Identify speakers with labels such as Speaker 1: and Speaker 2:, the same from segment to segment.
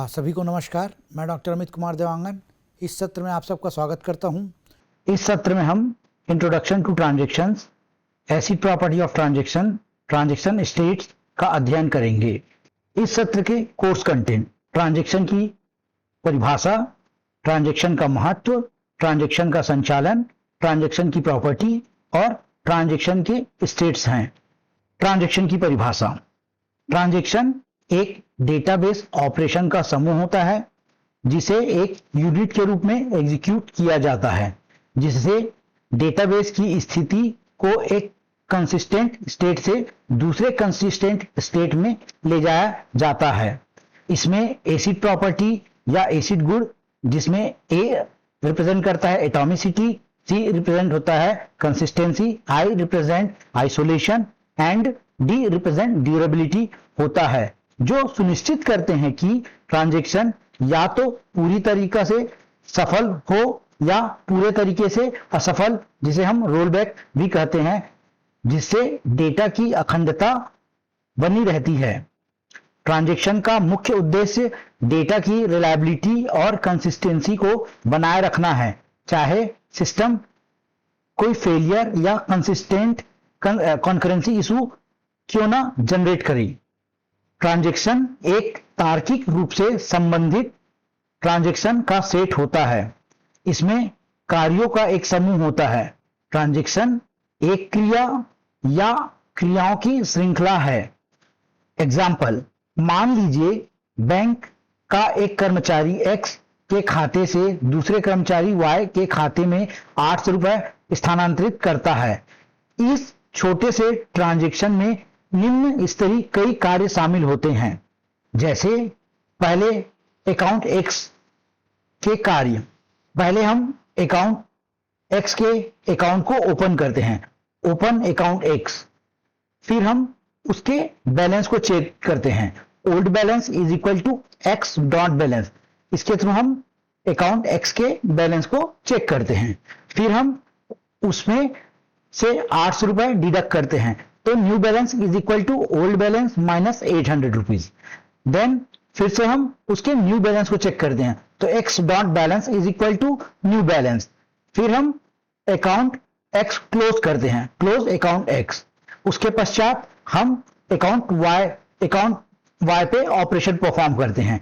Speaker 1: सभी को नमस्कार। मैं डॉक्टर अमित कुमार देवांगन इस सत्र में आप सबका स्वागत करता हूं। इस सत्र में हम introduction to transactions, ACID property of transaction, transaction states का अध्ययन करेंगे। इस सत्र के कोर्स कंटेंट: ट्रांजैक्शन की परिभाषा, ट्रांजैक्शन का महत्व, ट्रांजैक्शन का संचालन, ट्रांजैक्शन की प्रॉपर्टी और ट्रांजैक्शन के स्टेट्स हैं। ट्रांजैक्शन की परिभाषा: ट्रांजैक्शन एक डेटाबेस ऑपरेशन का समूह होता है जिसे एक यूनिट के रूप में एग्जीक्यूट किया जाता है, जिससे डेटाबेस की स्थिति को एक कंसिस्टेंट स्टेट से दूसरे कंसिस्टेंट स्टेट में ले जाया जाता है। इसमें एसिड प्रॉपर्टी या एसिड गुण, जिसमें ए रिप्रेजेंट करता है एटॉमिसिटी, सी रिप्रेजेंट होता है consistency, I represent isolation and D represent durability होता है, जो सुनिश्चित करते हैं कि ट्रांजैक्शन या तो पूरी तरीका से सफल हो या पूरे तरीके से असफल, जिसे हम रोलबैक भी कहते हैं, जिससे डेटा की अखंडता बनी रहती है। ट्रांजैक्शन का मुख्य उद्देश्य डेटा की रिलायबिलिटी और कंसिस्टेंसी को बनाए रखना है, चाहे सिस्टम कोई फेलियर या कंसिस्टेंट कॉन्करेंसी इशू क्यों ना जनरेट करे। ट्रांजैक्शन एक तार्किक रूप से संबंधित ट्रांजैक्शन का सेट होता है। इसमें कार्यों का एक समूह होता है। ट्रांजैक्शन एक क्रिया या क्रियाओं की श्रृंखला है। एग्जाम्पल: मान लीजिए बैंक का एक कर्मचारी X के खाते से दूसरे कर्मचारी Y के खाते में 800 रुपए स्थानांतरित करता है। इस छोटे से ट्रांजैक्शन में निम्न स्तरीय कई कार्य शामिल होते हैं, जैसे पहले अकाउंट X के कार्य। पहले हम अकाउंट X के अकाउंट को ओपन करते हैं, ओपन अकाउंट X। फिर हम उसके बैलेंस को चेक करते हैं, old balance is equal to X dot balance. इसके थ्रू हम अकाउंट X के बैलेंस को चेक करते हैं। फिर हम उसमें से 800 रुपए डिडक्ट करते हैं, तो new balance is equal to old balance minus 800 rupees. Then फिर से हम उसके न्यू बैलेंस को चेक करते हैं, तो X dot balance is equal to new balance. फिर हम अकाउंट एक्स क्लोज करते हैं, क्लोज अकाउंट एक्स। उसके पश्चात हम अकाउंट वाई पे ऑपरेशन परफॉर्म करते हैं।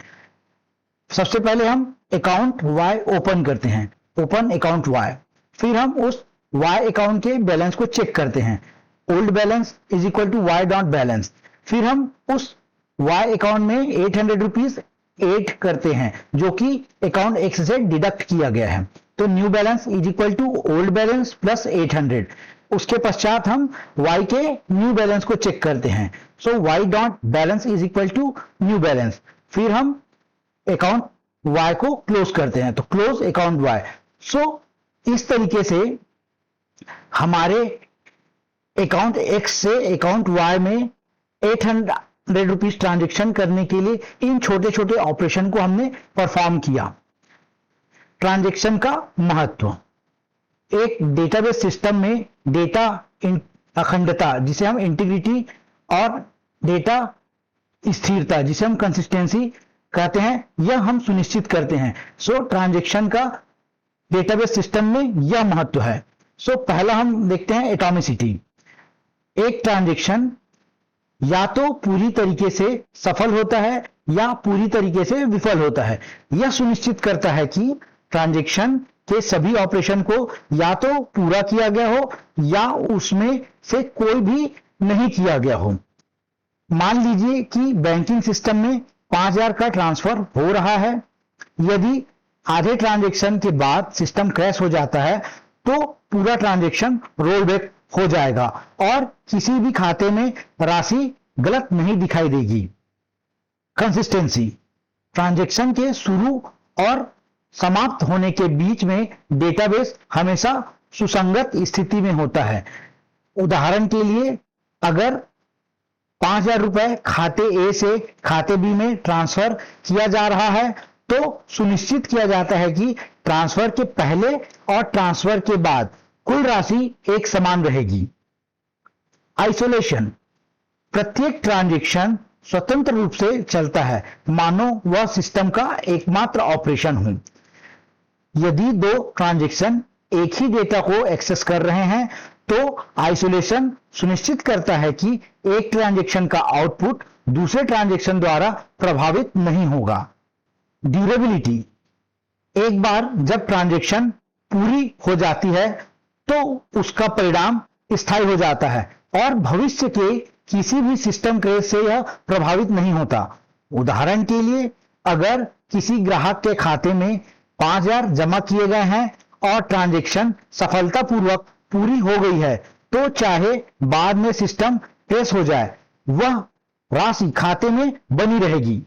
Speaker 1: सबसे पहले हम अकाउंट वाई ओपन करते हैं, ओपन अकाउंट वाई। फिर हम उस वाई अकाउंट के बैलेंस को चेक करते हैं, old balance is equal to Y dot balance. फिर हम उस वाई अकाउंट में 800 रुपीज एड करते हैं, जो कि अकाउंट एक्स से डिडक्ट किया गया है, तो new balance is equal to old balance plus 800। उसके पश्चात हम वाई के न्यू बैलेंस को चेक करते हैं, so Y dot balance is equal to new balance. फिर हम अकाउंट वाई को क्लोज करते हैं, तो क्लोज अकाउंट वाई। सो इस तरीके से हमारे अकाउंट एक्स से अकाउंट वाई में 800 रुपीज ट्रांजेक्शन करने के लिए इन छोटे छोटे ऑपरेशन को हमने परफॉर्म किया। ट्रांजेक्शन का महत्व: एक डेटाबेस सिस्टम में डेटा अखंडता, जिसे हम इंटीग्रिटी, और डेटा स्थिरता, जिसे हम कंसिस्टेंसी कहते हैं, यह हम सुनिश्चित करते हैं। सो ट्रांजेक्शन का डेटाबेस सिस्टम में यह महत्व है। सो पहला हम देखते हैं एटॉमिसिटी। एक ट्रांजैक्शन या तो पूरी तरीके से सफल होता है या पूरी तरीके से विफल होता है। यह सुनिश्चित करता है कि ट्रांजैक्शन के सभी ऑपरेशन को या तो पूरा किया गया हो या उसमें से कोई भी नहीं किया गया हो। मान लीजिए कि बैंकिंग सिस्टम में 5000 का ट्रांसफर हो रहा है। यदि आधे ट्रांजैक्शन के बाद सिस्टम क्रैश हो जाता है, तो पूरा ट्रांजैक्शन रोल बैक हो जाएगा और किसी भी खाते में राशि गलत नहीं दिखाई देगी। कंसिस्टेंसी: ट्रांजैक्शन के शुरू और समाप्त होने के बीच में डेटाबेस हमेशा सुसंगत स्थिति में होता है। उदाहरण के लिए, अगर 5000 रुपए खाते ए से खाते बी में ट्रांसफर किया जा रहा है, तो सुनिश्चित किया जाता है कि ट्रांसफर के पहले और ट्रांसफर के बाद कुल राशि एक समान रहेगी। आइसोलेशन: प्रत्येक ट्रांजैक्शन स्वतंत्र रूप से चलता है, मानो वह सिस्टम का एकमात्र ऑपरेशन हो। यदि दो ट्रांजैक्शन एक ही डेटा को एक्सेस कर रहे हैं तो आइसोलेशन सुनिश्चित करता है कि एक ट्रांजैक्शन का आउटपुट दूसरे ट्रांजैक्शन द्वारा प्रभावित नहीं होगा। ड्यूरेबिलिटी, एक बार जब ट्रांजैक्शन पूरी हो जाती है तो उसका परिणाम स्थायी हो जाता है और भविष्य के किसी भी सिस्टम क्रैश से यह प्रभावित नहीं होता। उदाहरण के लिए, अगर किसी ग्राहक के खाते में 5000 जमा किए गए हैं और ट्रांजैक्शन सफलतापूर्वक पूरी हो गई है तो चाहे बाद में सिस्टम क्रैश हो जाए, वह राशि खाते में बनी रहेगी।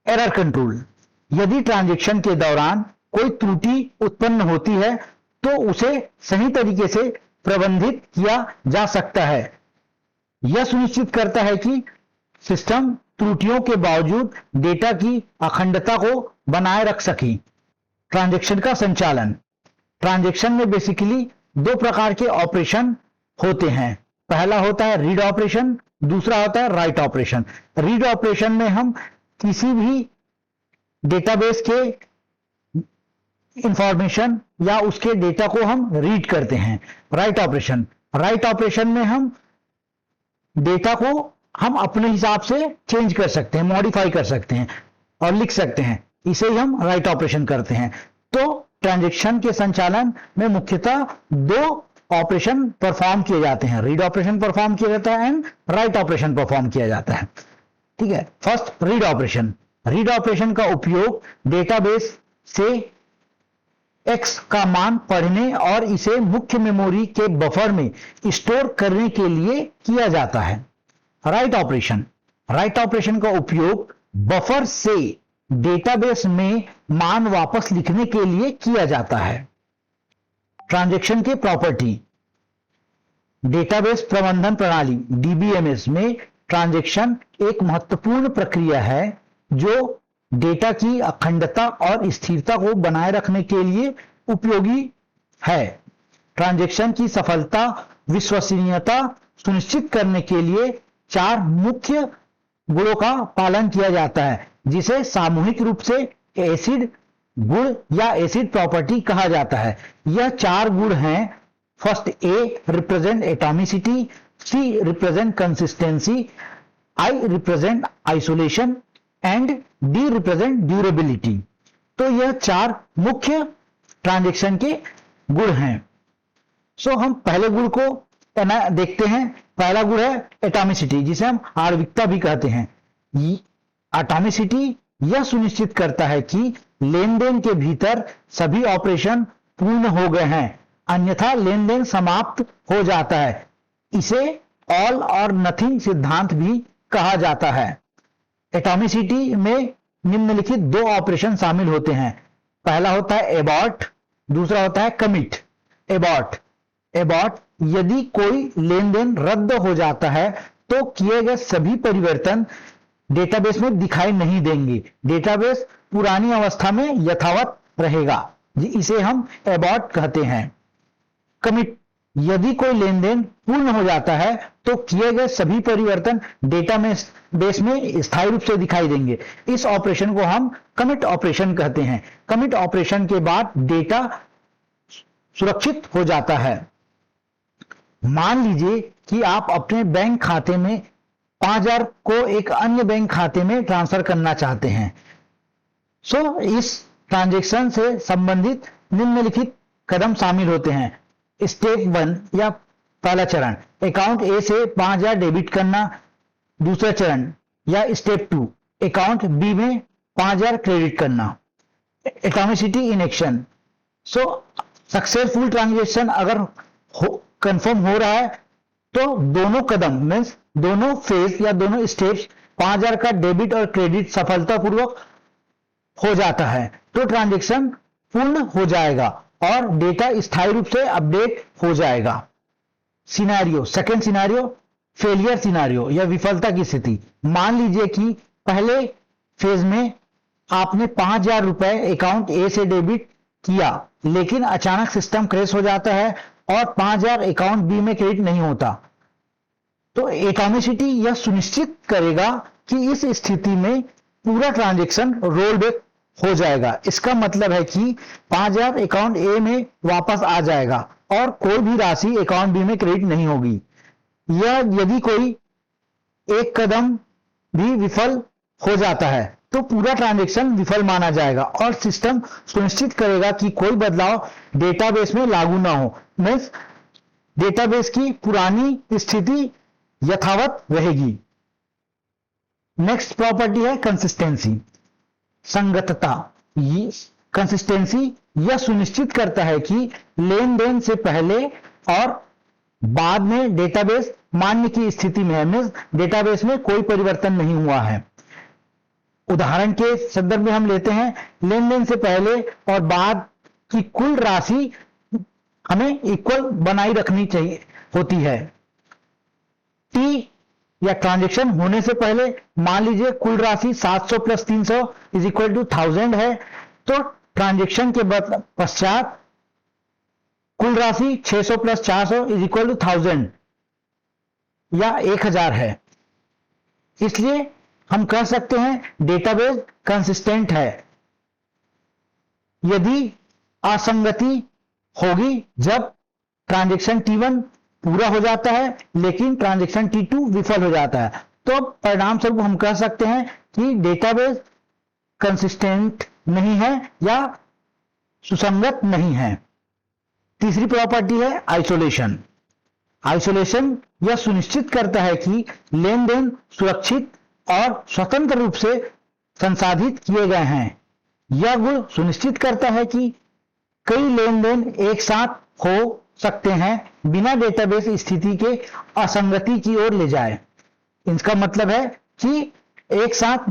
Speaker 1: एरर कंट्रोल, यदि ट्रांजैक्शन के दौरान कोई त्रुटि उत्पन्न होती है तो उसे सही तरीके से प्रबंधित किया जा सकता है। यह सुनिश्चित करता है कि सिस्टम त्रुटियों के बावजूद डेटा की अखंडता को बनाए रख सके। ट्रांजैक्शन का संचालन, ट्रांजैक्शन में बेसिकली दो प्रकार के ऑपरेशन होते हैं। पहला होता है रीड ऑपरेशन, दूसरा होता है राइट ऑपरेशन। रीड ऑपरेशन में हम किसी भी डेटाबेस के इंफॉर्मेशन या उसके डेटा को हम रीड करते हैं। राइट ऑपरेशन में हम डेटा को हम अपने हिसाब से चेंज कर सकते हैं, मॉडिफाई कर सकते हैं और लिख सकते हैं। इसे ही हम राइट ऑपरेशन करते हैं। तो ट्रांजैक्शन के संचालन में मुख्यतः दो ऑपरेशन परफॉर्म किए जाते हैं, रीड ऑपरेशन परफॉर्म किया जाता है एंड राइट ऑपरेशन परफॉर्म किया जाता है। ठीक है, first read operation. Read operation का उपयोग डेटाबेस से एक्स का मान पढ़ने और इसे मुख्य मेमोरी के बफर में स्टोर करने के लिए किया जाता है। राइट ऑपरेशन का उपयोग बफर से डेटाबेस में मान वापस लिखने के लिए किया जाता है। ट्रांजैक्शन के प्रॉपर्टी, डेटाबेस प्रबंधन प्रणाली डीबीएमएस में ट्रांजैक्शन एक महत्वपूर्ण प्रक्रिया है जो डेटा की अखंडता और स्थिरता को बनाए रखने के लिए उपयोगी है। ट्रांजैक्शन की सफलता विश्वसनीयता सुनिश्चित करने के लिए 4 मुख्य गुणों का पालन किया जाता है, जिसे सामूहिक रूप से एसिड गुण या एसिड प्रॉपर्टी कहा जाता है। यह 4 गुण हैं। First, A represent atomicity, C represent consistency, I represent isolation and D represent durability. तो यह 4 मुख्य ट्रांजैक्शन के गुण हैं। सो हम पहले गुण को देखते हैं। पहला गुण है एटॉमिसिटी, जिसे हम आणविकता भी कहते हैं। एटॉमिसिटी यह सुनिश्चित करता है कि लेन देन के भीतर सभी ऑपरेशन पूर्ण हो गए हैं, अन्यथा लेन देन समाप्त हो जाता है। इसे ऑल और नथिंग सिद्धांत भी कहा जाता है। एटॉमिसिटी में निम्नलिखित 2 ऑपरेशन शामिल होते हैं। पहला होता है एबॉर्ट, दूसरा होता है कमिट। एबॉर्ट, यदि कोई लेन देन रद्द हो जाता है तो किए गए सभी परिवर्तन डेटाबेस में दिखाई नहीं देंगे, डेटाबेस पुरानी अवस्था में यथावत रहेगा। इसे हम एबॉर्ट कहते हैं। कमिट, यदि कोई लेन देन पूर्ण हो जाता है तो किए गए सभी परिवर्तन डेटाबेस में स्थायी रूप से दिखाई देंगे। इस ऑपरेशन को हम कमिट ऑपरेशन कहते हैं। कमिट ऑपरेशन के बाद डेटा सुरक्षित हो जाता है। मान लीजिए कि आप अपने बैंक खाते में 5000 को एक अन्य बैंक खाते में ट्रांसफर करना चाहते हैं। सो इस ट्रांजैक्शन से संबंधित निम्नलिखित कदम शामिल होते हैं। स्टेप 1 या पहला चरण, अकाउंट ए से 5000 डेबिट करना। दूसरा चरण या स्टेप 2, अकाउंट बी में 5000 क्रेडिट करना। Atomicity in action. So successful transaction अगर कंफर्म हो रहा है तो दोनों कदम मीन्स दोनों फेज या दोनों स्टेप्स 5000 का डेबिट और क्रेडिट सफलतापूर्वक हो जाता है तो ट्रांजैक्शन पूर्ण हो जाएगा और डेटा स्थायी रूप से अपडेट हो जाएगा। Scenario, second scenario failure scenario या विफलता की स्थिति। मान लीजिए कि पहले फेज में आपने 5000 रुपए अकाउंट ए से डेबिट किया, लेकिन अचानक सिस्टम क्रैश हो जाता है और 5000 अकाउंट बी में क्रेडिट नहीं होता। तो एटॉमिसिटी यह सुनिश्चित करेगा कि इस स्थिति में पूरा ट्रांजैक्शन रोल बैक हो जाएगा। इसका मतलब है कि 5000 अकाउंट ए में वापस आ जाएगा और कोई भी राशि अकाउंट बी में क्रेडिट नहीं होगी। यह यदि कोई एक कदम भी विफल हो जाता है तो पूरा ट्रांजैक्शन विफल माना जाएगा और सिस्टम सुनिश्चित करेगा कि कोई बदलाव डेटाबेस में लागू ना हो। मीन्स डेटाबेस की पुरानी स्थिति यथावत रहेगी। नेक्स्ट प्रॉपर्टी है कंसिस्टेंसी, संगतता। कंसिस्टेंसी यह सुनिश्चित करता है कि लेन देन से पहले और बाद में डेटाबेस मान्य की स्थिति में है, मीन्स डेटाबेस में कोई परिवर्तन नहीं हुआ है। उदाहरण के संदर्भ में हम लेते हैं, लेन देन से पहले और बाद की कुल राशि हमें इक्वल बनाई रखनी चाहिए होती है। टी या ट्रांजैक्शन होने से पहले मान लीजिए कुल राशि 700 प्लस 300 इज इक्वल टू 1000 है, तो ट्रांजैक्शन के पश्चात कुल राशि 600 प्लस 400 इज इक्वल टू 1000 या 1000 है। इसलिए हम कह सकते हैं डेटाबेस कंसिस्टेंट है। यदि असंगति होगी जब ट्रांजैक्शन T1 पूरा हो जाता है लेकिन ट्रांजैक्शन T2 विफल हो जाता है, तो परिणाम स्वरूप हम कह सकते हैं कि डेटाबेस कंसिस्टेंट नहीं है या सुसंगत नहीं है। तीसरी प्रॉपर्टी है आइसोलेशन। आइसोलेशन यह सुनिश्चित करता है कि लेन देन सुरक्षित और स्वतंत्र रूप से संसाधित किए गए हैं। यह गुण सुनिश्चित करता है कि कई लेन देन एक साथ हो सकते हैं बिना डेटाबेस स्थिति के असंगति की ओर ले जाए। इसका मतलब है कि एक साथ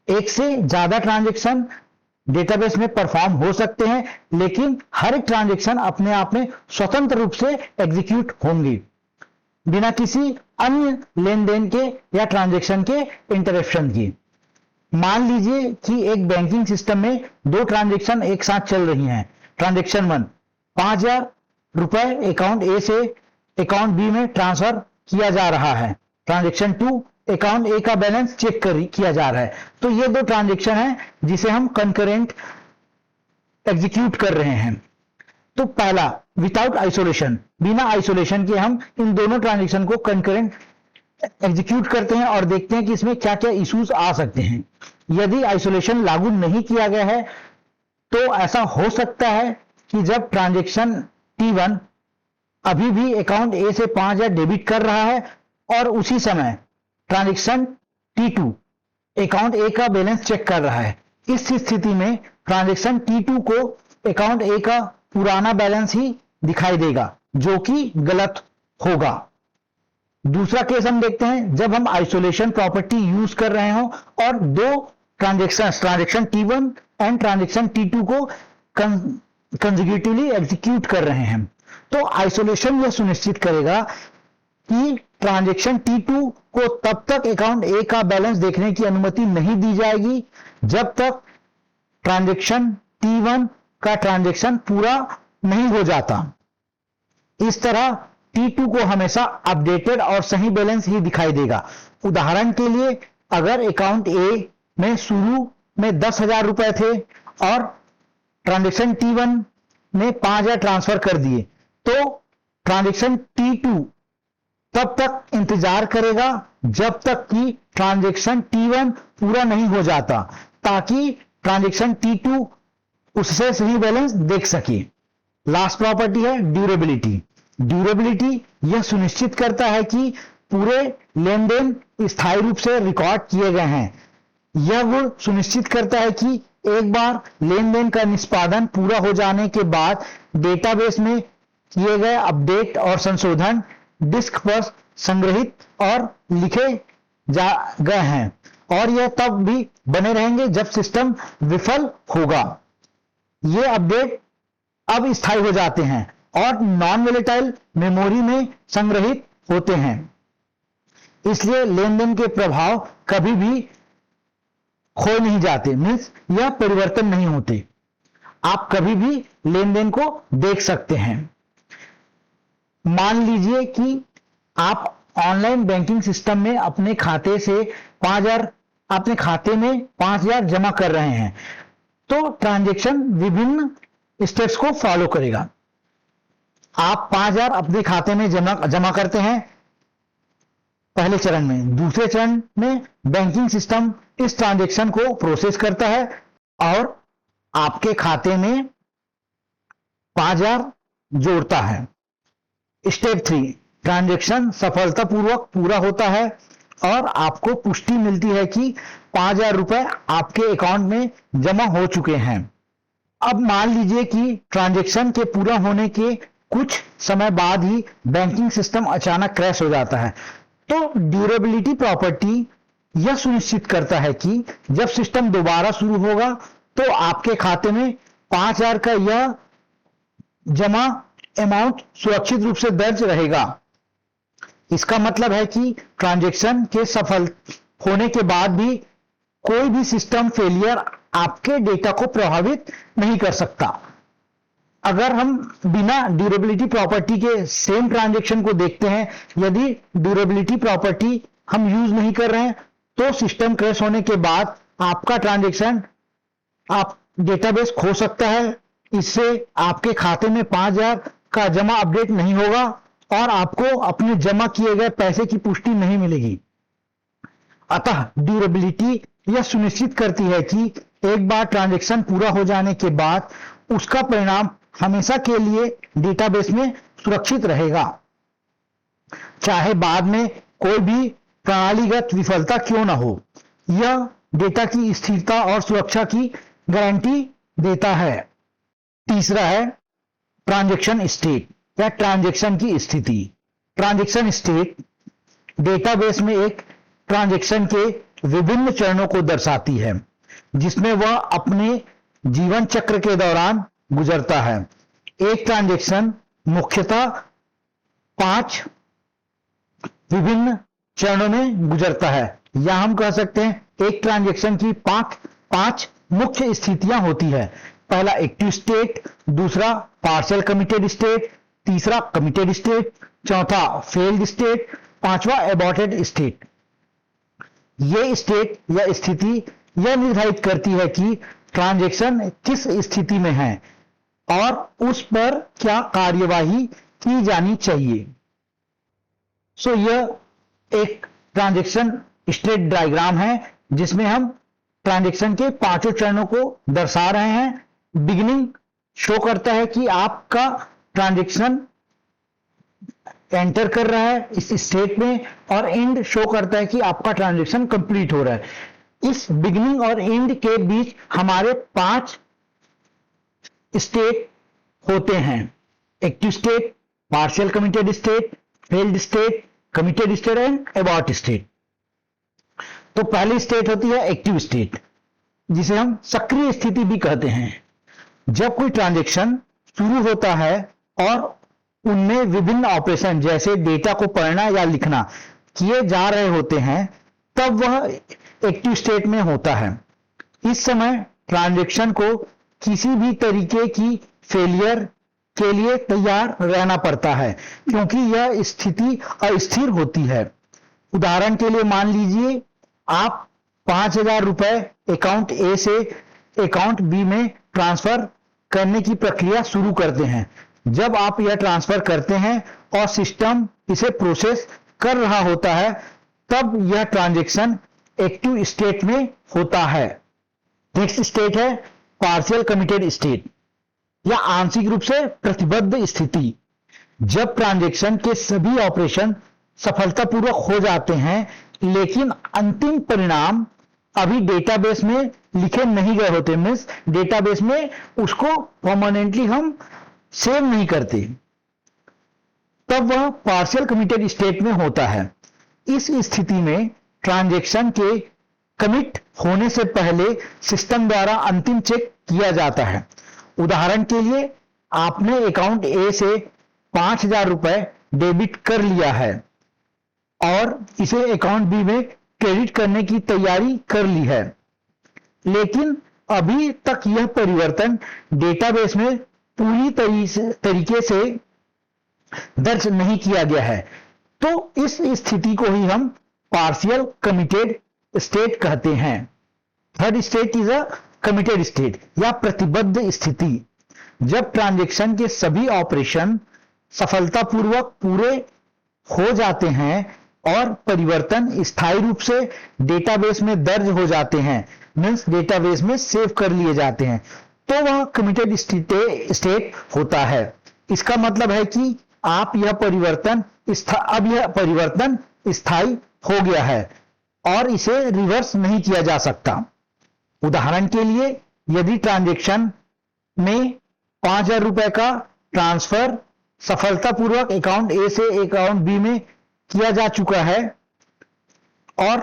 Speaker 1: एक से ज्यादा ट्रांजैक्शन डेटाबेस में परफॉर्म हो सकते हैं, लेकिन हर एक ट्रांजैक्शन अपने आप में स्वतंत्र रूप से एग्जीक्यूट होंगी बिना किसी अन्य लेन देन के या ट्रांजैक्शन के इंटरप्शन की। मान लीजिए कि एक बैंकिंग सिस्टम में दो ट्रांजैक्शन एक साथ चल रही हैं। ट्रांजैक्शन 1 5000 रुपए अकाउंट ए से अकाउंट बी में ट्रांसफर किया जा रहा है। ट्रांजैक्शन 2 अकाउंट ए का बैलेंस चेक किया जा रहा है। तो ये दो ट्रांजैक्शन है जिसे हम कंकरेंट एग्जीक्यूट कर रहे हैं। तो पहला विदाउट आइसोलेशन, बिना आइसोलेशन के हम इन दोनों ट्रांजैक्शन को कंकरेंट एग्जीक्यूट करते हैं और देखते हैं कि इसमें क्या क्या इश्यूज आ सकते हैं। यदि आइसोलेशन लागू नहीं किया गया है तो ऐसा हो सकता है कि जब ट्रांजैक्शन T1 अभी भी अकाउंट ए से 5000 डेबिट कर रहा है और उसी समय ट्रांजैक्शन T2 अकाउंट ए का बैलेंस चेक कर रहा है, इस स्थिति में ट्रांजैक्शन T2 को अकाउंट ए का पुराना बैलेंस ही दिखाई देगा, जो कि गलत होगा। दूसरा केस हम देखते हैं, जब हम आइसोलेशन प्रॉपर्टी यूज कर रहे हो और दो transaction T1 and transaction T2 को कंसेक्यूटिवली एग्जीक्यूट कर रहे हैं, तो आइसोलेशन यह सुनिश्चित करेगा कि ट्रांजैक्शन T2 को तब तक अकाउंट ए का बैलेंस देखने की अनुमति नहीं दी जाएगी जब तक ट्रांजैक्शन T1 का ट्रांजैक्शन पूरा नहीं हो जाता। इस तरह T2 को हमेशा अपडेटेड और सही बैलेंस ही दिखाई देगा। उदाहरण के लिए, अगर अकाउंट ए में शुरू में 10,000 रुपए थे और ट्रांजैक्शन T1 ने 5,000 ट्रांसफर कर दिए, तो ट्रांजैक्शन T2 तब तक इंतजार करेगा जब तक कि ट्रांजैक्शन T1 पूरा नहीं हो जाता, ताकि ट्रांजैक्शन T2 उससे सही बैलेंस देख सके। लास्ट प्रॉपर्टी है ड्यूरेबिलिटी। ड्यूरेबिलिटी यह सुनिश्चित करता है कि पूरे लेन देन स्थायी रूप से रिकॉर्ड किए गए हैं। यह गुण सुनिश्चित करता है कि एक बार लेन देन का निष्पादन पूरा हो जाने के बाद डेटाबेस में किए गए अपडेट और संशोधन डिस्क पर संग्रहित और लिखे जा गए हैं, और यह तब भी बने रहेंगे जब सिस्टम विफल होगा। ये अपडेट अब स्थायी हो जाते हैं और नॉन वोलेटाइल मेमोरी में संग्रहित होते हैं। इसलिए लेन देन के प्रभाव कभी भी खो नहीं जाते, मीन्स यह परिवर्तन नहीं होते। आप कभी भी लेन देन को देख सकते हैं। मान लीजिए कि आप ऑनलाइन बैंकिंग सिस्टम में अपने खाते से 5,000 अपने खाते में 5,000 जमा कर रहे हैं, तो ट्रांजैक्शन विभिन्न स्टेप्स को फॉलो करेगा। आप 5,000 अपने खाते में जमा करते हैं पहले चरण में। दूसरे चरण में बैंकिंग सिस्टम इस ट्रांजैक्शन को प्रोसेस करता है और आपके खाते में 5,000 जोड़ता है। स्टेप 3, ट्रांजैक्शन सफलतापूर्वक पूरा होता है और आपको पुष्टि मिलती है कि 5,000 रुपए आपके अकाउंट में जमा हो चुके हैं। अब मान लीजिए कि ट्रांजैक्शन के पूरा होने के कुछ समय बाद ही बैंकिंग सिस्टम अचानक क्रैश हो जाता है, तो ड्यूरेबिलिटी प्रॉपर्टी यह सुनिश्चित करता है कि जब सिस्टम दोबारा शुरू होगा तो आपके खाते में 5,000 का यह जमा अमाउंट सुरक्षित रूप से दर्ज रहेगा। इसका मतलब है कि ट्रांजैक्शन के सफल होने के बाद भी कोई भी सिस्टम फेलियर आपके डेटा को प्रभावित नहीं कर सकता। अगर हम बिना ड्यूरेबिलिटी प्रॉपर्टी के सेम ट्रांजैक्शन को देखते हैं, यदि ड्यूरेबिलिटी प्रॉपर्टी हम यूज नहीं कर रहे हैं तो सिस्टम क्रैश होने के बाद आपका ट्रांजैक्शन आप डेटाबेस खो सकता है। इससे आपके खाते में 5,000 का जमा अपडेट नहीं होगा और आपको अपने जमा किए गए पैसे की पुष्टि नहीं मिलेगी। अतः ड्यूरेबिलिटी यह सुनिश्चित करती है कि एक बार ट्रांजैक्शन पूरा हो जाने के बाद उसका परिणाम हमेशा के लिए डेटाबेस में सुरक्षित रहेगा, चाहे बाद में कोई भी प्रणालीगत विफलता क्यों न हो। यह डेटा की स्थिरता और सुरक्षा की गारंटी देता है। तीसरा है ट्रांजैक्शन स्टेट या ट्रांजैक्शन की स्थिति। ट्रांजैक्शन स्टेट डेटाबेस में एक ट्रांजैक्शन के विभिन्न चरणों को दर्शाती है जिसमें वह अपने जीवन चक्र के दौरान गुजरता है। एक ट्रांजैक्शन मुख्यतः 5 विभिन्न चरणों में गुजरता है, या हम कह सकते हैं एक ट्रांजैक्शन की 5 मुख्य स्थितियां होती है। पहला एक्टिव स्टेट, दूसरा पार्शियल कमिटेड स्टेट, तीसरा कमिटेड स्टेट, चौथा फेल्ड स्टेट, पांचवा एबॉर्टेड स्टेट। ये स्टेट या स्थिति यह निर्धारित करती है कि ट्रांजैक्शन किस स्थिति में है और उस पर क्या कार्यवाही की जानी चाहिए। सो यह एक ट्रांजैक्शन स्टेट डायग्राम है जिसमें हम ट्रांजैक्शन के 5 चरणों को दर्शा रहे हैं। बिगिनिंग शो करता है कि आपका ट्रांजैक्शन एंटर कर रहा है इस स्टेट में, और एंड शो करता है कि आपका ट्रांजैक्शन कंप्लीट हो रहा है। इस बिगिनिंग और एंड के बीच हमारे 5 स्टेट होते हैं: active state, partial committed state, failed state, committed state and abort state. तो पहली स्टेट होती है एक्टिव स्टेट, जिसे हम सक्रिय स्थिति भी कहते हैं। जब कोई ट्रांजैक्शन शुरू होता है और उनमें विभिन्न ऑपरेशन जैसे डेटा को पढ़ना या लिखना किए जा रहे होते हैं, तब वह एक्टिव स्टेट में होता है। इस समय ट्रांजैक्शन को किसी भी तरीके की फेलियर के लिए तैयार रहना पड़ता है, क्योंकि यह स्थिति अस्थिर होती है। उदाहरण के लिए मान लीजिए आप 5,000 रुपए अकाउंट ए से अकाउंट बी में ट्रांसफर करने की प्रक्रिया शुरू करते हैं। जब आप यह ट्रांसफर करते हैं और सिस्टम इसे प्रोसेस कर रहा होता है, तब यह ट्रांजैक्शन एक्टिव स्टेट में होता है। नेक्स्ट स्टेट है पार्शियल कमिटेड स्टेट या आंशिक रूप से प्रतिबद्ध स्थिति। जब ट्रांजैक्शन के सभी ऑपरेशन सफलतापूर्वक हो जाते हैं लेकिन अंतिम परिणाम अभी डेटाबेस में लिखे नहीं गए होते, मींस डेटाबेस में उसको परमानेंटली हम सेव नहीं करते, तब वह पार्शियल कमिटेड स्टेट में होता है। इस स्थिति में ट्रांजैक्शन के कमिट होने से पहले सिस्टम द्वारा अंतिम चेक किया जाता है। उदाहरण के लिए आपने अकाउंट ए से 5,000 रुपए डेबिट कर लिया है और इसे अकाउंट बी में क्रेडिट करने की तैयारी कर ली है, लेकिन अभी तक यह परिवर्तन डेटाबेस में पूरी तरीके से दर्ज नहीं किया गया है, तो इस स्थिति को ही हम पार्शियल कमिटेड स्टेट कहते हैं। Third state is a committed state या प्रतिबद्ध स्थिति। जब ट्रांजैक्शन के सभी ऑपरेशन सफलतापूर्वक पूरे हो जाते हैं और परिवर्तन स्थायी रूप से डेटाबेस में दर्ज हो जाते हैं, मीन्स डेटाबेस में सेव कर लिए जाते हैं, तो वह कमिटेड स्टेट होता है। इसका मतलब है कि अब यह परिवर्तन स्थायी हो गया है और इसे रिवर्स नहीं किया जा सकता। उदाहरण के लिए, यदि ट्रांजैक्शन में 5,000 रुपए का ट्रांसफर सफलतापूर्वक अकाउंट ए से अकाउंट बी में किया जा चुका है और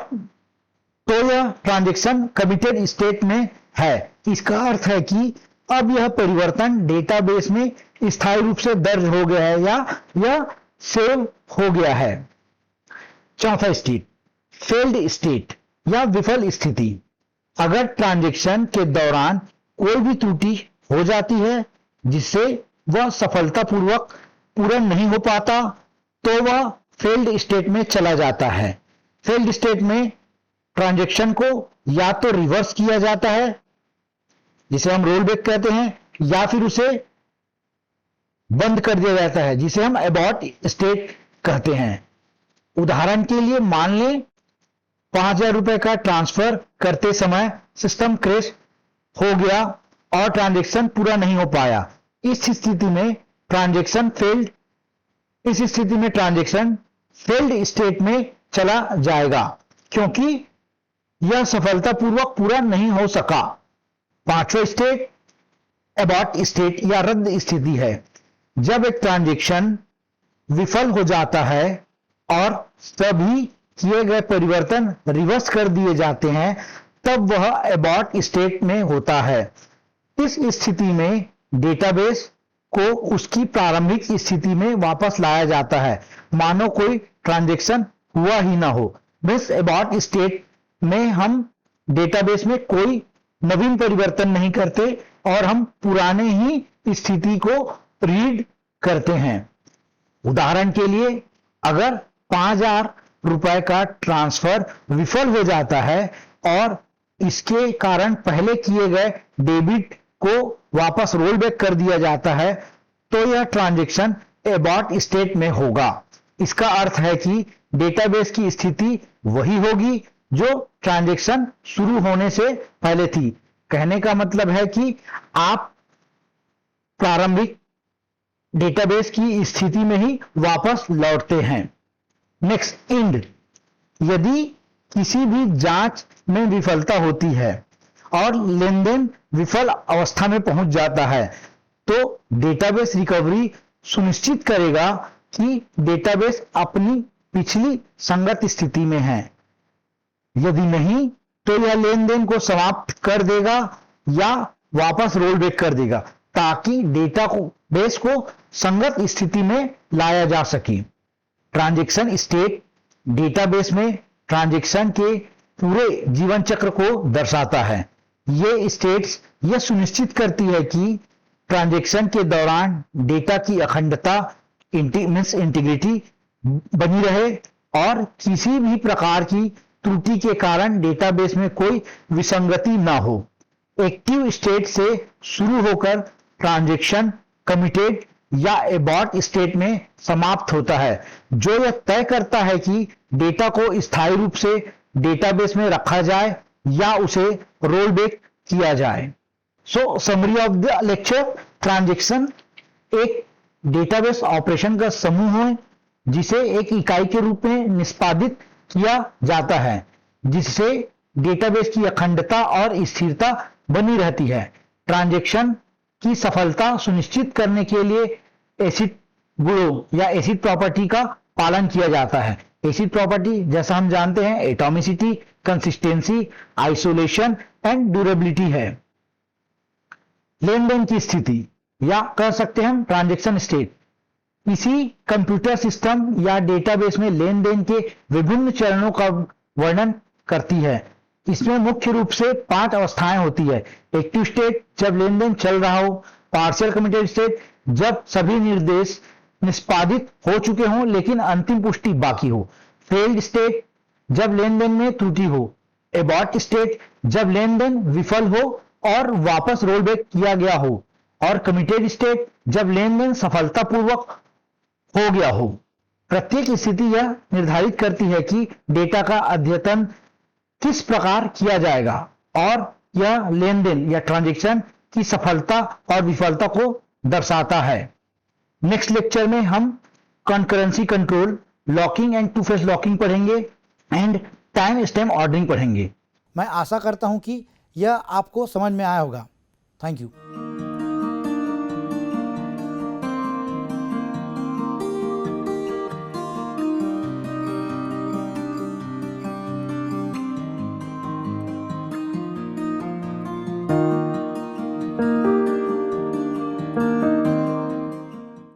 Speaker 1: तो यह ट्रांजैक्शन कमिटेड स्टेट में है। इसका अर्थ है कि अब यह परिवर्तन डेटाबेस में स्थायी रूप से दर्ज हो गया है या यह सेव हो गया है। चौथा स्टेट, फेल्ड स्टेट या विफल स्थिति। अगर ट्रांजैक्शन के दौरान कोई भी त्रुटि हो जाती है जिससे वह सफलतापूर्वक पूर्ण नहीं हो पाता, तो वह फेल्ड स्टेट में चला जाता है। फेल्ड स्टेट में ट्रांजैक्शन को या तो रिवर्स किया जाता है, जिसे हम रोल बैक कहते हैं, या फिर उसे बंद कर दिया जाता है, जिसे हम अबॉर्ट स्टेट कहते हैं। उदाहरण के लिए, मान लें 5,000 रुपए का ट्रांसफर करते समय सिस्टम क्रैश हो गया और ट्रांजैक्शन पूरा नहीं हो पाया। इस स्थिति में ट्रांजैक्शन फेल्ड स्टेट में चला जाएगा क्योंकि यह सफलतापूर्वक पूरा नहीं हो सका। पांचवा स्टेट अबॉर्ट स्टेट या रद्द स्थिति है। जब एक ट्रांजैक्शन विफल हो जाता है और सभी किए गए परिवर्तन रिवर्स कर दिए जाते हैं, तब वह अबॉर्ट स्टेट में होता है। इस स्थिति में डेटाबेस को उसकी प्रारंभिक स्थिति में वापस लाया जाता है, मानो कोई ट्रांजैक्शन हुआ ही ना हो। बस अबॉर्ट स्टेट में हम डेटाबेस में कोई नवीन परिवर्तन नहीं करते और हम पुराने ही स्थिति को रीड करते हैं। उदाहरण के लिए, अगर 5,000 रुपए का ट्रांसफर विफल हो जाता है और इसके कारण पहले किए गए डेबिट को वापस रोल बैक कर दिया जाता है, तो यह ट्रांजैक्शन अबॉर्ट स्टेट में होगा। इसका अर्थ है कि डेटाबेस की स्थिति वही होगी जो ट्रांजैक्शन शुरू होने से पहले थी। कहने का मतलब है कि आप प्रारंभिक डेटाबेस की स्थिति में ही वापस लौटते हैं। Next, and. यदि किसी भी जांच में विफलता होती है और लेनदेन विफल अवस्था में पहुंच जाता है, तो डेटाबेस रिकवरी सुनिश्चित करेगा कि डेटाबेस अपनी पिछली संगत स्थिति में है। यदि नहीं, तो यह लेनदेन को समाप्त कर देगा या वापस रोल बैक कर देगा ताकि डेटाबेस को संगत स्थिति में लाया जा सके। ट्रांजैक्शन स्टेट डेटाबेस में ट्रांजैक्शन के पूरे जीवन चक्र को दर्शाता है। ये स्टेट्स यह सुनिश्चित करती है कि ट्रांजैक्शन के दौरान डेटा की अखंडता इंटीग्रिटी बनी रहे और किसी भी प्रकार की त्रुटि के कारण डेटाबेस में कोई विसंगति ना हो। एक्टिव स्टेट से शुरू होकर ट्रांजैक्शन कमिटेड या अबॉर्ट स्टेट में समाप्त होता है, जो यह तय करता है कि डेटा को स्थायी रूप से डेटाबेस में रखा जाए या उसे रोल बैक किया जाए। सो summary of the lecture, transaction एक डेटाबेस ऑपरेशन का समूह है जिसे एक इकाई के रूप में निष्पादित किया जाता है, जिससे डेटाबेस की अखंडता और स्थिरता बनी रहती है। ट्रांजैक्शन की सफलता सुनिश्चित करने के लिए एसिड गुणों या एसिड प्रॉपर्टी का पालन किया जाता है। एसिड प्रॉपर्टी जैसा हम जानते हैं atomicity, consistency, isolation and durability है। लेनदेन की स्थिति या कह सकते हैं हम ट्रांजैक्शन स्टेट किसी कंप्यूटर सिस्टम या डेटाबेस में लेनदेन के विभिन्न चरणों का वर्णन करती है। इसमें मुख्य रूप से 5 अवस्थाएं होती है। एक्टिव स्टेट जब लेनदेन चल रहा हो, पार्शियल कमिटेड स्टेट जब सभी निर्देश निष्पादित हो चुके हों लेकिन अंतिम पुष्टि बाकी हो, फेल्ड स्टेट जब लेनदेन में त्रुटि हो, एबॉर्ट स्टेट जब लेन देन विफल हो और वापस रोल बैक किया गया हो, और कमिटेड स्टेट जब लेन देन सफलतापूर्वक हो गया हो। प्रत्येक स्थिति यह निर्धारित करती है कि डेटा का अद्यतन किस प्रकार किया जाएगा और यह लेन देन या ट्रांजैक्शन की सफलता और विफलता को दर्शाता है। नेक्स्ट लेक्चर में हम concurrency control, locking and two phase locking पढ़ेंगे एंड टाइम स्टैम्प ऑर्डरिंग पढ़ेंगे। मैं आशा करता हूं कि यह आपको समझ में आया होगा। Thank you.